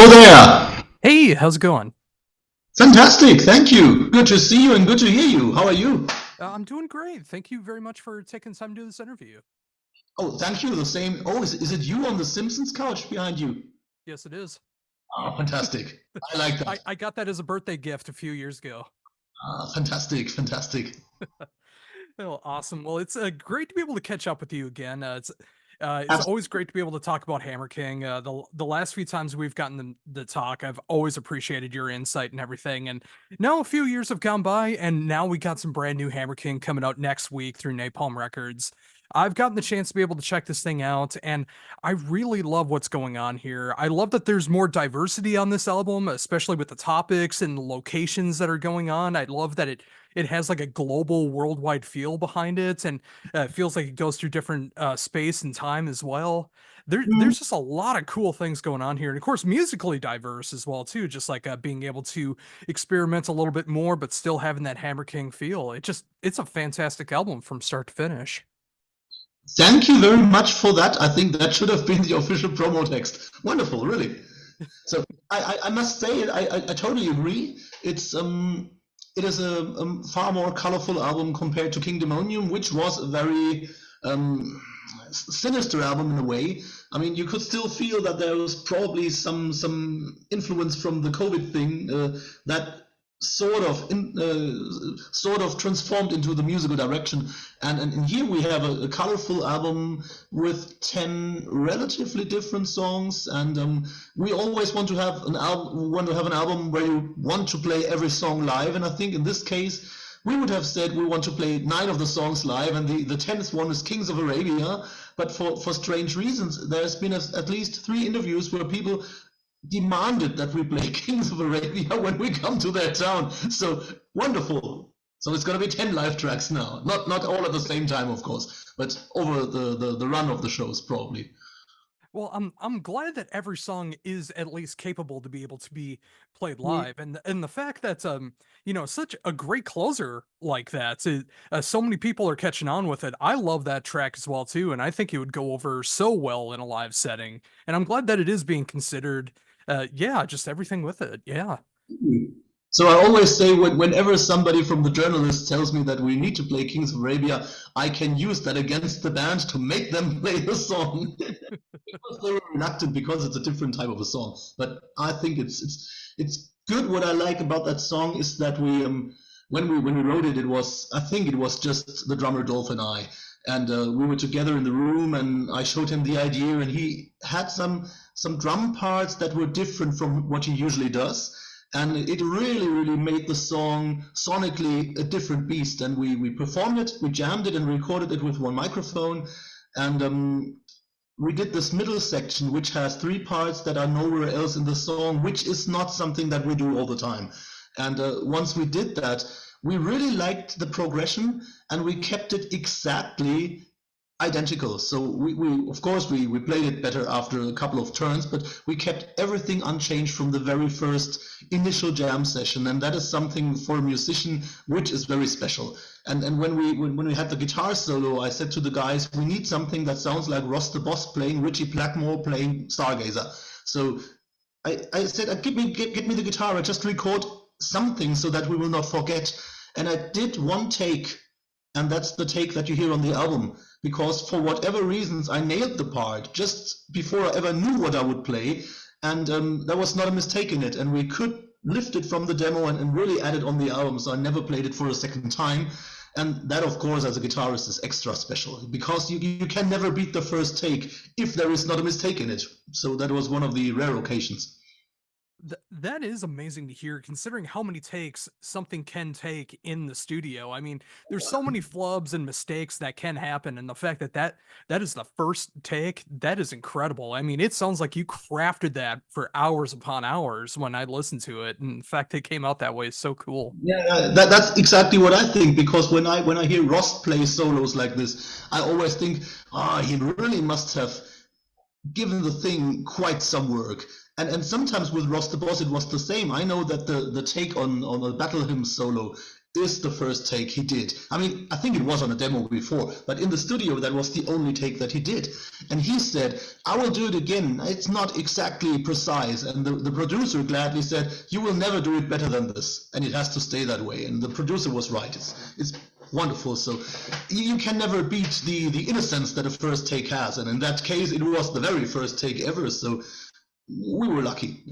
Hello there. Hey, how's it going? Fantastic. Thank you. Good to see you and good to hear you. How are you? I'm doing great. Thank you very much for taking time to do this interview. Oh, thank you. The same. Oh, is it you on the Simpsons couch behind you? Yes, it is. Oh, fantastic. I like that. I got that as a birthday gift a few years ago. Fantastic. Fantastic. Oh, awesome. Well, it's great to be able to catch up with you again. It's Abs- always great to be able to talk about Hammer King. The last few times we've gotten the talk, I've always appreciated your insight and everything. And now a few years have gone by, and now we got some brand new Hammer King coming out next week through Napalm Records. I've gotten the chance to be able to check this thing out, and I really love what's going on here. I love that there's more diversity on this album, especially with the topics and the locations that are going on. I love that it has like a global worldwide feel behind it, and it feels like it goes through different space and time as well. There's just a lot of cool things going on here, and of course musically diverse as well too, just like being able to experiment a little bit more but still having that Hammer King feel. It's a fantastic album from start to finish. Thank you very much for that. I think that should have been the official promo text. Wonderful, really. So I must say I totally agree. It is a far more colorful album compared to King Demonium, which was a very sinister album in a way. I mean, you could still feel that there was probably some influence from the COVID thing that sort of transformed into the musical direction. And here we have a colorful album with 10 relatively different songs, and we always want to have an album where you want to play every song live. And I think in this case we would have said we want to play 9 of the songs live, and the 10th one is Kings of Arabia. But for strange reasons, there's been at least 3 interviews where people demanded that we play Kings of Arabia when we come to their town. So wonderful. So it's going to be 10 live tracks now. Not all at the same time, of course, but over the run of the shows, probably. Well, I'm glad that every song is at least capable to be able to be played Mm. live, and the fact that such a great closer like that, so many people are catching on with it. I love that track as well too, and I think it would go over so well in a live setting. And I'm glad that it is being considered. Yeah, just everything with it. Yeah. So I always say whenever somebody from the journalists tells me that we need to play Kings of Arabia, I can use that against the band to make them play the song. Because they were reluctant because it's a different type of a song. But I think it's good. What I like about that song is that when we wrote it, I think it was just the drummer Dolph and I, and we were together in the room, and I showed him the idea, and he had some drum parts that were different from what he usually does. And it really made the song sonically a different beast. And we performed it, we jammed it, and recorded it with one microphone. And we did this middle section, which has 3 parts that are nowhere else in the song, which is not something that we do all the time. And once we did that, we really liked the progression, and we kept it exactly identical. So we of course we played it better after a couple of turns, but we kept everything unchanged from the very first initial jam session, and that is something for a musician which is very special. And when we had the guitar solo, I said to the guys, we need something that sounds like Ross the Boss playing Richie Blackmore playing Stargazer. So I said, get me the guitar, I just record something so that we will not forget. And I did one take, and that's the take that you hear on the album, because for whatever reasons I nailed the part just before I ever knew what I would play, and there was not a mistake in it, and we could lift it from the demo and really add it on the album, so I never played it for a second time. And that, of course, as a guitarist is extra special, because you can never beat the first take if there is not a mistake in it. So that was one of the rare occasions. That is amazing to hear, considering how many takes something can take in the studio. I mean, there's so many flubs and mistakes that can happen, and the fact that that is the first take, that is incredible. I mean, it sounds like you crafted that for hours upon hours when I listened to it, and the fact it came out that way is so cool. Yeah, that's exactly what I think, because when I hear Ross play solos like this, I always think, he really must have given the thing quite some work. And sometimes with Ross the Boss it was the same. I know that the take on a Battle Hymn solo is the first take he did. I mean, I think it was on a demo before, but in the studio, that was the only take that he did. And he said, I will do it again. It's not exactly precise. And the producer gladly said, you will never do it better than this. And it has to stay that way. And the producer was right. It's wonderful. So you can never beat the innocence that a first take has. And in that case, it was the very first take ever. So we were lucky.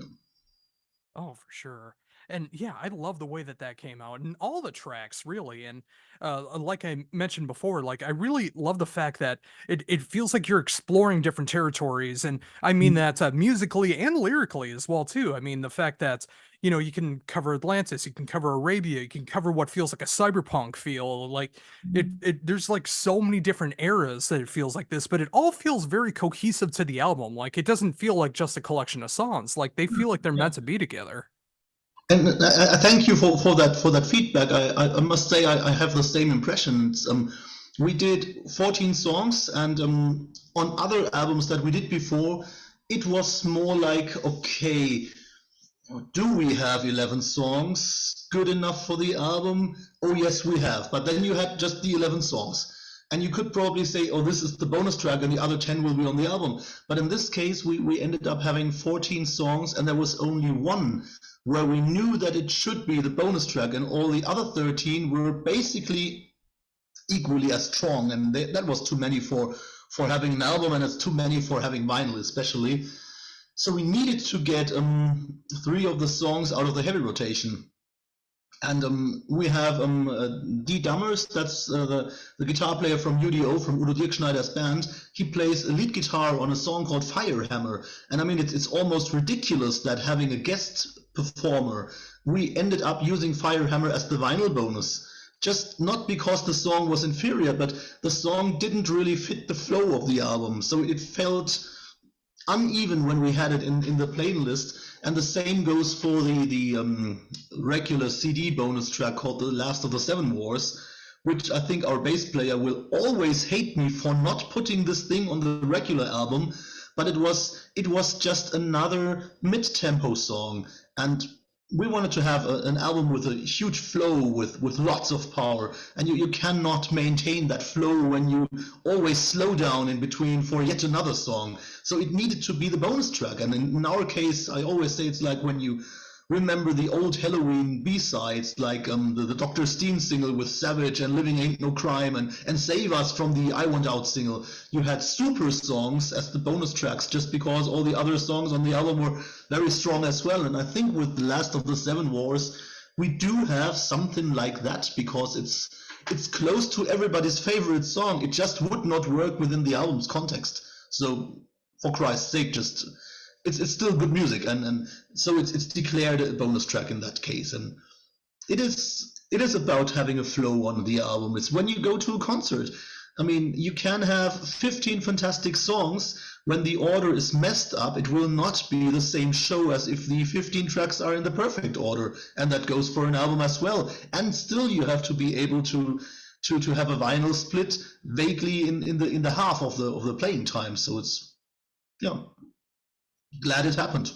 Oh, for sure. And yeah, I love the way that that came out and all the tracks really. And like I mentioned before, like I really love the fact that it feels like you're exploring different territories. And I mean that musically and lyrically as well too. I mean the fact that you can cover Atlantis, you can cover Arabia, you can cover what feels like a cyberpunk feel. Like it there's like so many different eras that it feels like this, but it all feels very cohesive to the album. Like it doesn't feel like just a collection of songs. Like they feel like they're meant to be together. And I thank you for that feedback. I must say I have the same impressions. We did 14 songs, and on other albums that we did before, it was more like, okay, do we have 11 songs good enough for the album? Oh yes, we have. But then you had just the 11 songs. And you could probably say, oh, this is the bonus track and the other 10 will be on the album. But in this case, we ended up having 14 songs, and there was only one where we knew that it should be the bonus track, and all the other 13 were basically equally as strong. And that was too many for having an album, and it's too many for having vinyl especially. So we needed to get 3 of the songs out of the heavy rotation. And we have D. Dummers, that's the guitar player from UDO, from Udo Dirkschneider's band. He plays a lead guitar on a song called Firehammer. And I mean, it's almost ridiculous that having a guest performer, we ended up using Firehammer as the vinyl bonus. Just not because the song was inferior, but the song didn't really fit the flow of the album. So it felt uneven when we had it in the playlist. And the same goes for the regular CD bonus track called The Last of the Seven Wars, which I think our bass player will always hate me for not putting this thing on the regular album, but it was just another mid-tempo song, and we wanted to have an album with a huge flow, with lots of power, and you cannot maintain that flow when you always slow down in between for yet another song. So it needed to be the bonus track. And in our case, I always say it's like when you remember the old Halloween B-sides, like the Dr. Steen single with Savage and Living Ain't No Crime, and Save Us from the I Want Out single. You had super songs as the bonus tracks just because all the other songs on the album were very strong as well. And I think with The Last of the Seven Wars, we do have something like that, because it's close to everybody's favorite song. It just would not work within the album's context. So for Christ's sake, just it's still good music, and so it's declared a bonus track in that case. And it is about having a flow on the album. It's when you go to a concert. I mean, you can have 15 fantastic songs. When the order is messed up, it will not be the same show as if the 15 tracks are in the perfect order, and that goes for an album as well. And still, you have to be able to have a vinyl split vaguely in the half of the playing time. So it's glad it happened.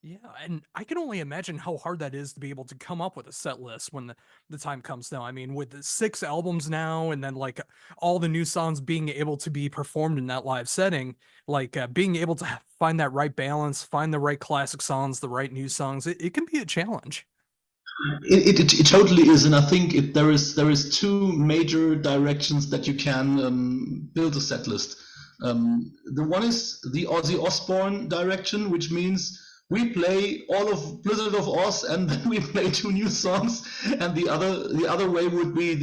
Yeah, and I can only imagine how hard that is to be able to come up with a set list when the time comes now. I mean, with the 6 albums now, and then like all the new songs being able to be performed in that live setting, like being able to find that right balance, find the right classic songs, the right new songs, it can be a challenge. It totally is, and I think there is 2 major directions that you can build a set list. The one is the Ozzy Osbourne direction, which means we play all of Blizzard of Oz and then we play 2 new songs. And the other way would be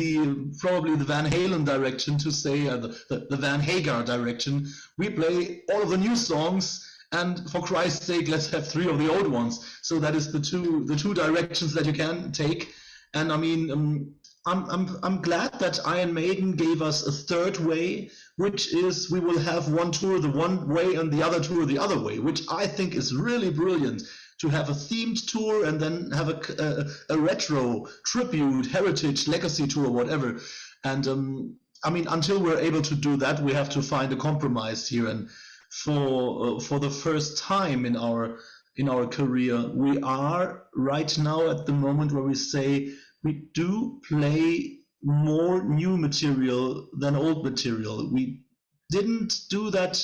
probably the Van Halen direction, to say the Van Hagar direction. We play all of the new songs, and for Christ's sake, let's have 3 of the old ones. So that is the two directions that you can take. And I mean, I'm glad that Iron Maiden gave us a third way, which is we will have one tour the one way and the other tour the other way, which I think is really brilliant, to have a themed tour and then have a retro, tribute, heritage, legacy tour, whatever. And I mean, until we're able to do that, we have to find a compromise here. And for the first time in our career, we are right now at the moment where we say we do play more new material than old material. We didn't do that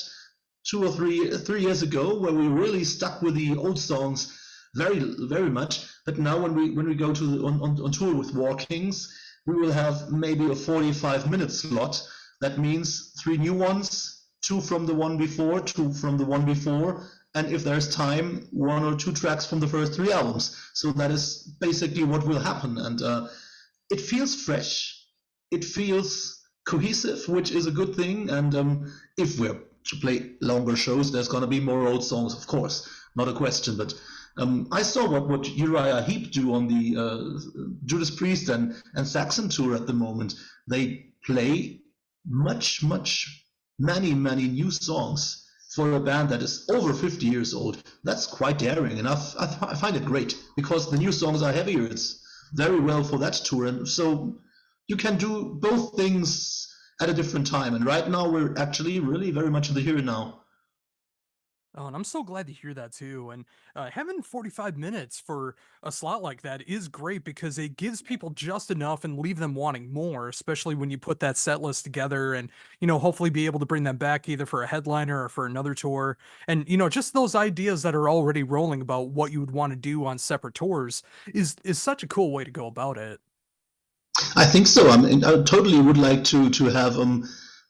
2 or 3 years ago, where we really stuck with the old songs very much. But now when we go to on tour with War Kings, we will have maybe a 45-minute slot. That means 3 new ones, 2 from the one before, 2 from the one before, and if there's time, 1 or 2 tracks from the first 3 albums. So that is basically what will happen, and it feels fresh, it feels cohesive, which is a good thing. And if we're to play longer shows, there's going to be more old songs, of course, not a question. But I saw what Uriah Heep do on the Judas Priest and Saxon tour at the moment. They play many new songs for a band that is over 50 years old. That's quite daring, and I find it great, because the new songs are heavier. It's very well for that tour, and so you can do both things at a different time. And right now we're actually really very much in the here and now. Oh, and I'm so glad to hear that too. And having 45 minutes for a slot like that is great because it gives people just enough and leave them wanting more, especially when you put that set list together and, hopefully be able to bring them back either for a headliner or for another tour. And, just those ideas that are already rolling about what you would want to do on separate tours is such a cool way to go about it. I think so. I mean, I totally would like to have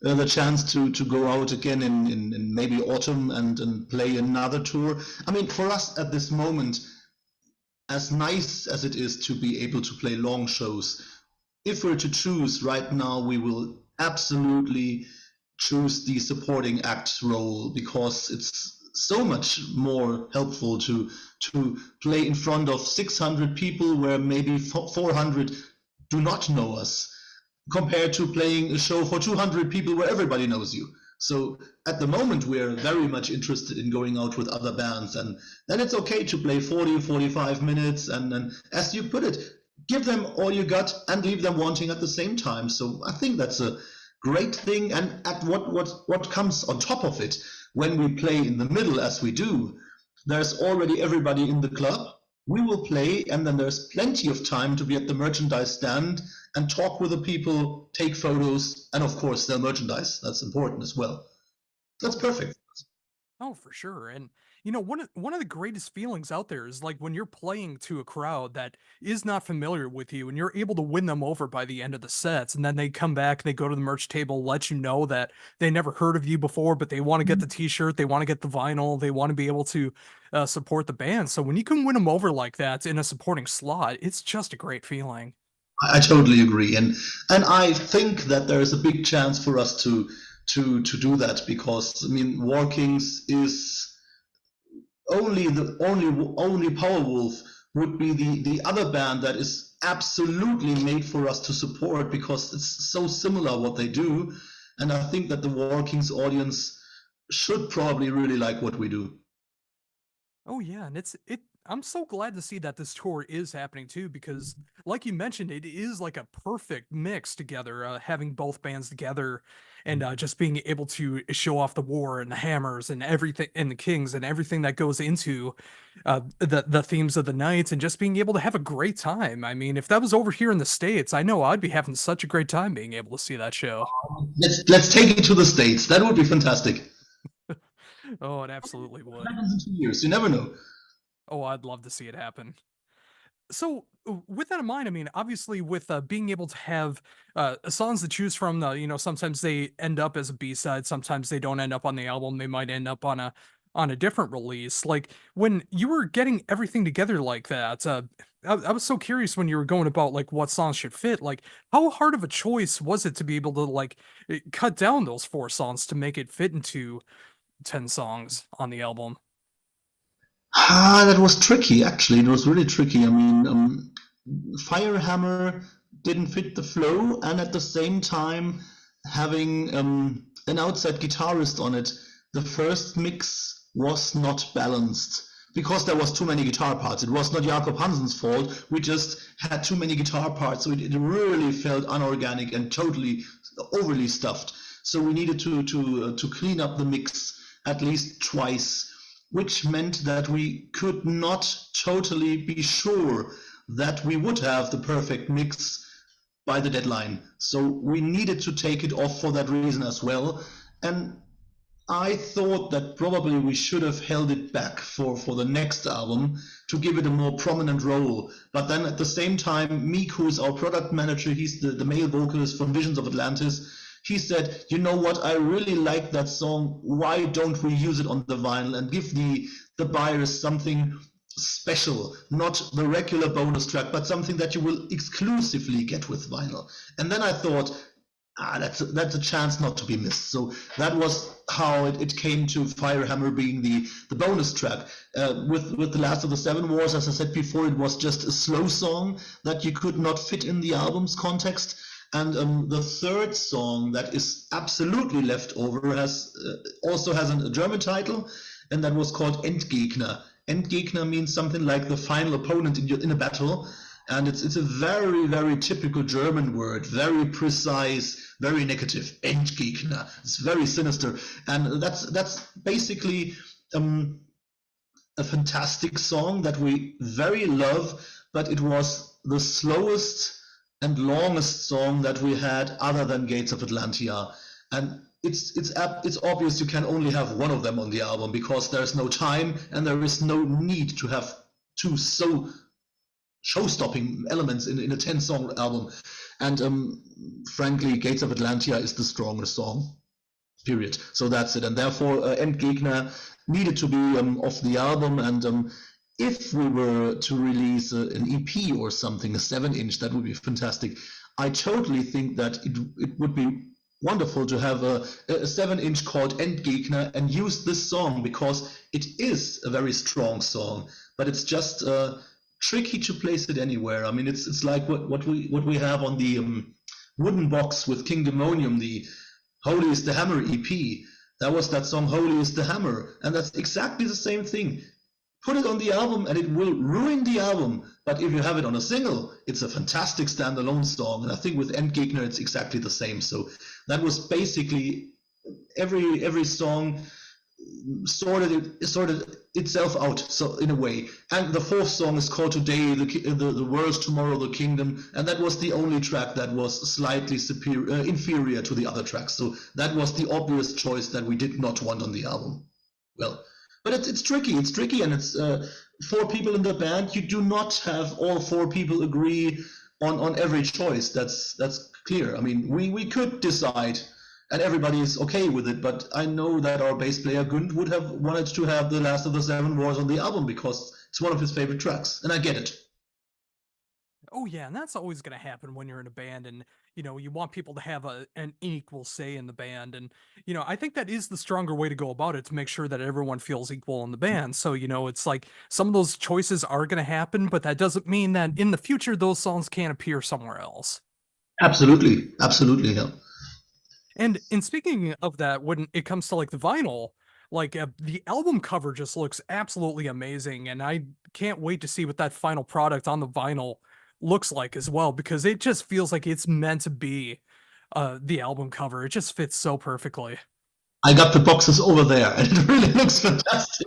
the chance to go out again in maybe autumn and play another tour. I mean, for us at this moment, as nice as it is to be able to play long shows, if we're to choose right now, we will absolutely choose the supporting act role, because it's so much more helpful to play in front of 600 people where maybe 400 do not know us, compared to playing a show for 200 people where everybody knows you. So at the moment, we're very much interested in going out with other bands, and then it's okay to play 40, 45 minutes, and as you put it, give them all you got and leave them wanting at the same time. So I think that's a great thing. And at what comes on top of it, when we play in the middle as we do, there's already everybody in the club. We will play, and then there's plenty of time to be at the merchandise stand and talk with the people, take photos, and of course sell merchandise. That's important as well. That's perfect. Oh, for sure. And one of the greatest feelings out there is like when you're playing to a crowd that is not familiar with you and you're able to win them over by the end of the sets, and then they come back, they go to the merch table, let you know that they never heard of you before, but they want to get the t-shirt, they want to get the vinyl, they want to be able to support the band. So when you can win them over like that in a supporting slot, it's just a great feeling. I totally agree, and I think that there is a big chance for us to do that, because I mean, War Kings is only Powerwolf would be the other band that is absolutely made for us to support, because it's so similar what they do, and I think that the War Kings audience should probably really like what we do. Oh yeah, and I'm so glad to see that this tour is happening too, because like you mentioned, it is like a perfect mix together, having both bands together and just being able to show off the war and the hammers and everything and the kings and everything that goes into the themes of the nights, and just being able to have a great time. I mean, if that was over here in the States, I know I'd be having such a great time being able to see that show. Let's take it to the States. That would be fantastic. Oh, it absolutely would. Happens in 2 years. You never know. Oh, I'd love to see it happen. So with that in mind, I mean, obviously with being able to have songs to choose from, sometimes they end up as a B-side, sometimes they don't end up on the album, they might end up on a different release. Like when you were getting everything together like that, I was so curious when you were going about like what songs should fit. Like how hard of a choice was it to be able to like cut down those 4 songs to make it fit into 10 songs on the album? That was tricky, actually. It was really tricky. I mean, Firehammer didn't fit the flow, and at the same time, having an outside guitarist on it, the first mix was not balanced because there was too many guitar parts. It was not Jakob Hansen's fault. We just had too many guitar parts, so it really felt unorganic and totally overly stuffed. So we needed to clean up the mix at least twice, which meant that we could not totally be sure that we would have the perfect mix by the deadline. So we needed to take it off for that reason as well. And I thought that probably we should have held it back for the next album to give it a more prominent role. But then at the same time, Meek, who is our product manager, he's the male vocalist from Visions of Atlantis, he said, you know what, I really like that song. Why don't we use it on the vinyl and give the buyers something special, not the regular bonus track, but something that you will exclusively get with vinyl. And then I thought, that's a chance not to be missed. So that was how it came to Firehammer being the bonus track. With The Last of the Seven Wars, as I said before, it was just a slow song that you could not fit in the album's context. And the third song that is absolutely left over also has a German title, and that was called Endgegner. Endgegner means something like the final opponent in a battle. And it's a very, very typical German word, very precise, very negative. Endgegner. It's very sinister. And that's basically a fantastic song that we very love, but it was the slowest and longest song that we had other than Gates of Atlantia. And it's obvious you can only have one of them on the album because there's no time and there is no need to have two so show-stopping elements in a 10-song album. And frankly, Gates of Atlantia is the strongest song, period. So that's it. And therefore, Endgegner needed to be off the album. And if we were to release an EP or something, a 7-inch, that would be fantastic. I totally think that it would be wonderful to have a 7-inch called Endgegner and use this song because it is a very strong song, but it's just tricky to place it anywhere. I mean, it's like what we have on the wooden box with King Demonium, the Holy is the Hammer EP. That was that song Holy is the Hammer, and that's exactly the same thing. Put it on the album and it will ruin the album, but if you have it on a single, it's a fantastic standalone song. And I think with Endgegner it's exactly the same. So that was basically every song sorted itself out, so in a way. And the fourth song is called Today, the World's Tomorrow, the Kingdom, and that was the only track that was slightly inferior to the other tracks. So that was the obvious choice that we did not want on the album. Well, but it's tricky, and it's 4 people in the band. You do not have all 4 people agree on every choice. That's clear. I mean, we could decide, and everybody is okay with it, but I know that our bass player Gund would have wanted to have The Last of the Seven Wars on the album because it's one of his favorite tracks, and I get it. Oh yeah, and that's always going to happen when you're in a band, and you want people to have an equal say in the band. And I think that is the stronger way to go about it, to make sure that everyone feels equal in the band. So it's like some of those choices are going to happen, but that doesn't mean that in the future those songs can't appear somewhere else. Absolutely, yeah. And speaking of that, when it comes to like the vinyl, like the album cover just looks absolutely amazing, and I can't wait to see what that final product on the vinyl looks like as well, because it just feels like it's meant to be the album cover. It just fits so perfectly. I got the boxes over there, and it really looks fantastic.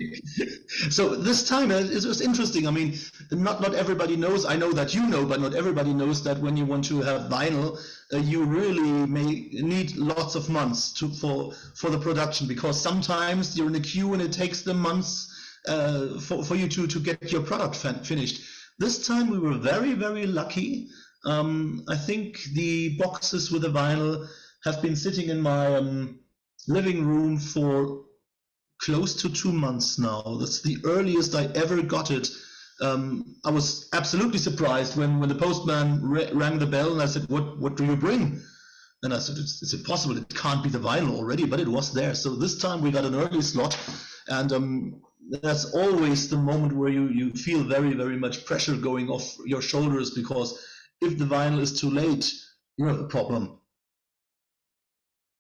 So this time it was interesting. I mean, not everybody knows. I know that you know, but not everybody knows that when you want to have vinyl, you really may need lots of months for the production, because sometimes you're in a queue and it takes them months for you to get your product finished. This time we were very, very lucky. I think the boxes with the vinyl have been sitting in my living room for close to 2 months now. That's the earliest I ever got it. I was absolutely surprised when the postman rang the bell and I said, what do you bring? And I said, it's impossible, it can't be the vinyl already, but it was there. So this time we got an early slot, and that's always the moment where you feel very, very much pressure going off your shoulders, because if the vinyl is too late, you have a problem.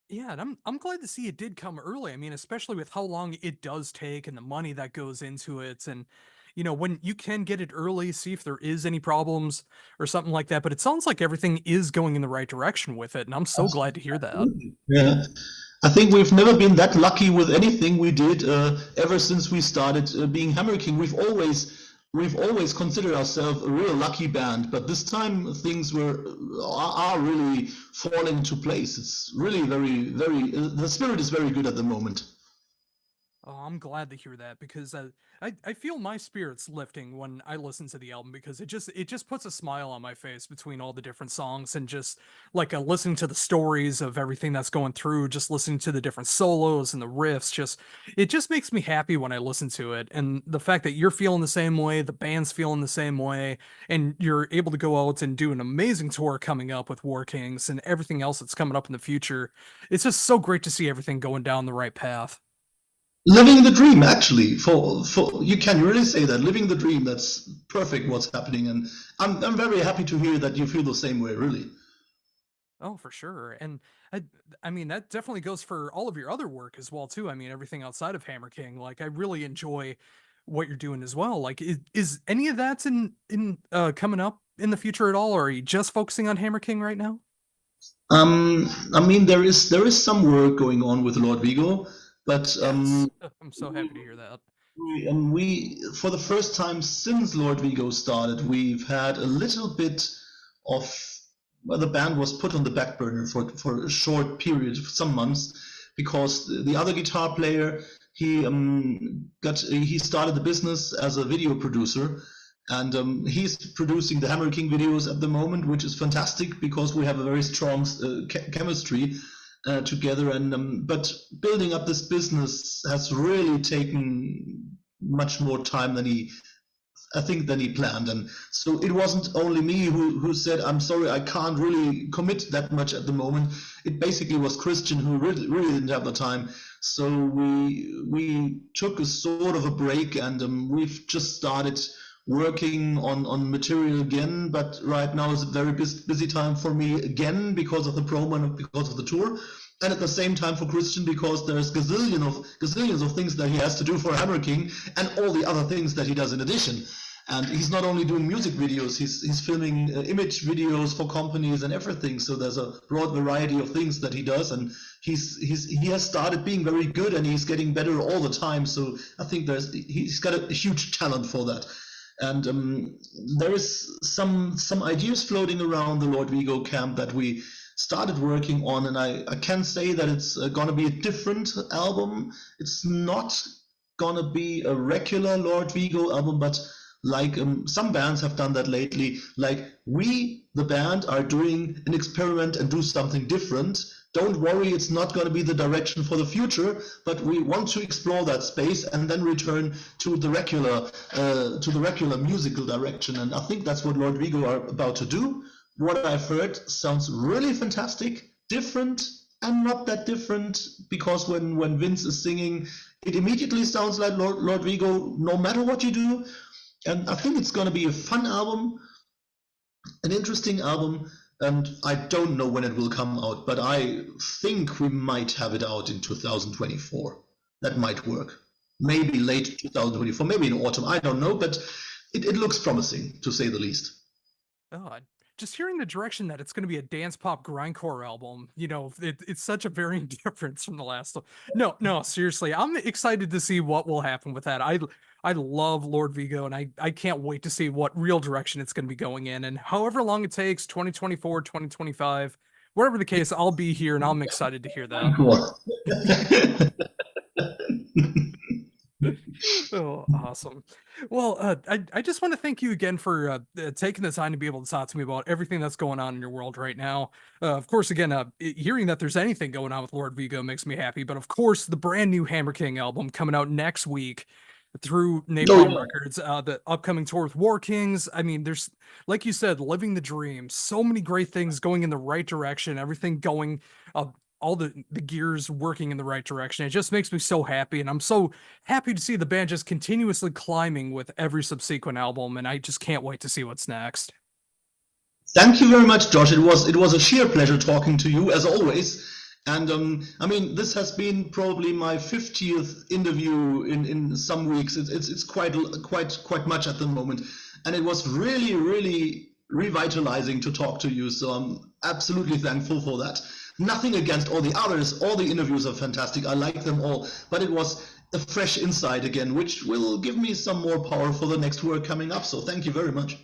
Yeah, and I'm glad to see it did come early. I mean, especially with how long it does take and the money that goes into it. And when you can get it early, see if there is any problems or something like that. But it sounds like everything is going in the right direction with it, and I'm so glad to hear that. Yeah, I think we've never been that lucky with anything we did ever since we started being Hammer King. We've always we've always considered ourselves a real lucky band, but this time things are really falling into place. It's really the spirit is very good at the moment. Oh, I'm glad to hear that because I feel my spirits lifting when I listen to the album because it just puts a smile on my face between all the different songs and just like listening to the stories of everything that's going through, just listening to the different solos and the riffs, just it just makes me happy when I listen to it. And the fact that you're feeling the same way, the band's feeling the same way, and you're able to go out and do an amazing tour coming up with War Kings and everything else that's coming up in the future, it's just so great to see everything going down the right path. Living the dream, actually. For you can really say that living the dream. That's perfect. What's happening, and I'm very happy to hear that you feel the same way. Really. Oh, for sure. And I I mean that definitely goes for all of your other work as well too. I mean everything outside of Hammer King. Like I really enjoy what you're doing as well. Like is any of that in coming up in the future at all, or are you just focusing on Hammer King right now? I mean, there is some work going on with Lord Vigo, but Yes. I'm so happy to hear that. we for the first time since Lord Vigo started, we've had a little bit of well, the band was put on the back burner for a short period, some months, because the other guitar player he started the business as a video producer, and he's producing the Hammer King videos at the moment, which is fantastic because we have a very strong chemistry together. And but building up this business has really taken much more time than I think than he planned. And so it wasn't only me who said, I'm sorry, I can't really commit that much at the moment. It basically was Christian who really didn't have the time. So we took a sort of a break, and we've just started working on material again. But right now is a very busy time for me again because of the promo and because of the tour. And at the same time for Christian, because there's gazillions of things that he has to do for Hammer King and all the other things that he does in addition. And he's not only doing music videos, he's filming image videos for companies and everything. So there's a broad variety of things that he does, and he has started being very good, and he's getting better all the time. So I think he's got a huge talent for that. And there is some ideas floating around the Lord Vigo camp that we started working on, and I can say that it's gonna be a different album. It's not gonna be a regular Lord Vigo album, but like some bands have done that lately, like we, the band, are doing an experiment and do something different. Don't worry, it's not going to be the direction for the future, but we want to explore that space and then return to the regular musical direction. And I think that's what Lord Vigo are about to do. What I've heard sounds really fantastic, different, and not that different, because when Vince is singing, it immediately sounds like Lord Vigo, no matter what you do. And I think it's going to be a fun album, an interesting album, and I don't know when it will come out, but I think we might have it out in 2024. That might work. Maybe late 2024, maybe in autumn, I don't know, but it looks promising, to say the least. Oh, just hearing the direction that it's going to be a dance pop grindcore album, it's such a varying difference from the last one. No, seriously, I'm excited to see what will happen with that. I love Lord Vigo, and I can't wait to see what real direction it's going to be going in. And however long it takes, 2024, 2025, whatever the case, I'll be here, and I'm excited to hear that. Cool. Oh, awesome. Well, I just want to thank you again for taking the time to be able to talk to me about everything that's going on in your world right now. Of course, again, hearing that there's anything going on with Lord Vigo makes me happy. But of course, the brand new Hammer King album coming out next week through Napalm Records, the upcoming tour with War Kings. I mean, there's, like you said, living the dream. So many great things going in the right direction. Everything going all the gears working in the right direction. It just makes me so happy, and I'm so happy to see the band just continuously climbing with every subsequent album, and I just can't wait to see what's next. Thank you very much, Josh. It was a sheer pleasure talking to you, as always. And I mean, this has been probably my 50th interview in some weeks. It's quite much at the moment, and it was really revitalizing to talk to you. So I'm absolutely thankful for that. Nothing against all the others. All the interviews are fantastic. I like them all. But it was a fresh insight again, which will give me some more power for the next work coming up. So thank you very much.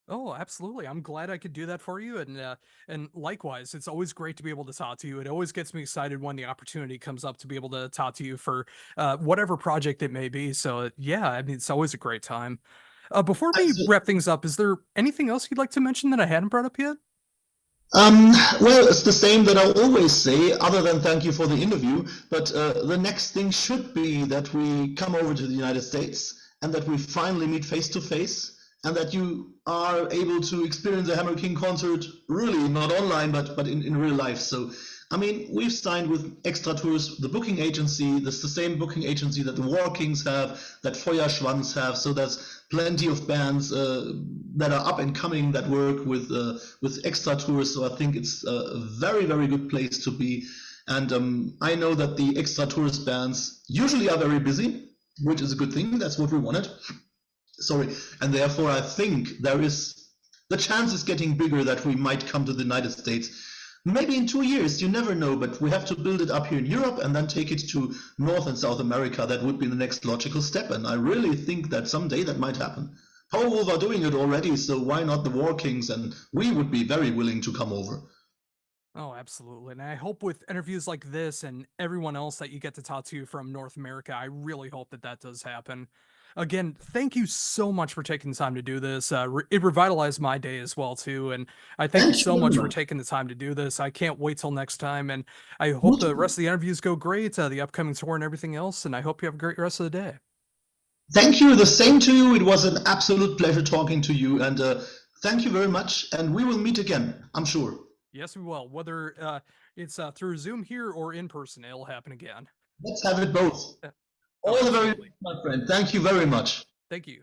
Oh, absolutely. I'm glad I could do that for you, and likewise, it's always great to be able to talk to you. It always gets me excited when the opportunity comes up to be able to talk to you for whatever project it may be. So, yeah, I mean, it's always a great time. Before we wrap things up, is there anything else you'd like to mention that I hadn't brought up yet? Um, well, it's the same that I always say, other than thank you for the interview. But the next thing should be that we come over to the United States and that we finally meet face to face, and that you are able to experience a Hammer King concert really not online, but in real life. So, I mean, we've signed with Extra Tours, the booking agency. That's the same booking agency that the War Kings have, that Feuerschwanz have. So there's plenty of bands that are up and coming that work with Extra Tours. So I think it's a very, very good place to be. And I know that the Extra Tours bands usually are very busy, which is a good thing. That's what we wanted. Sorry. And therefore, I think the chance is getting bigger that we might come to the United States. Maybe in 2 years, you never know, but we have to build it up here in Europe and then take it to North and South America. That would be the next logical step, and I really think that someday that might happen. Powerwolf are doing it already, so why not the War Kings? And we would be very willing to come over. Oh, absolutely. And I hope with interviews like this and everyone else that you get to talk to from North America, I really hope that that does happen. Again, thank you so much for taking the time to do this. It revitalized my day as well too, and I thank you Thank you so very much for much. taking the time to do this. I can't wait till next time, and I hope the rest of the interviews go great, the upcoming tour and everything else. And I hope you have a great rest of the day. Thank you. The same to you. It was an absolute pleasure talking to you, and thank you very much. And we will meet again, I'm sure. Yes, we will. Whether it's through Zoom here or in person, it'll happen again. Let's have it both. Uh, Oh, All the very best, absolutely. my friend. Thank you very much. Thank you.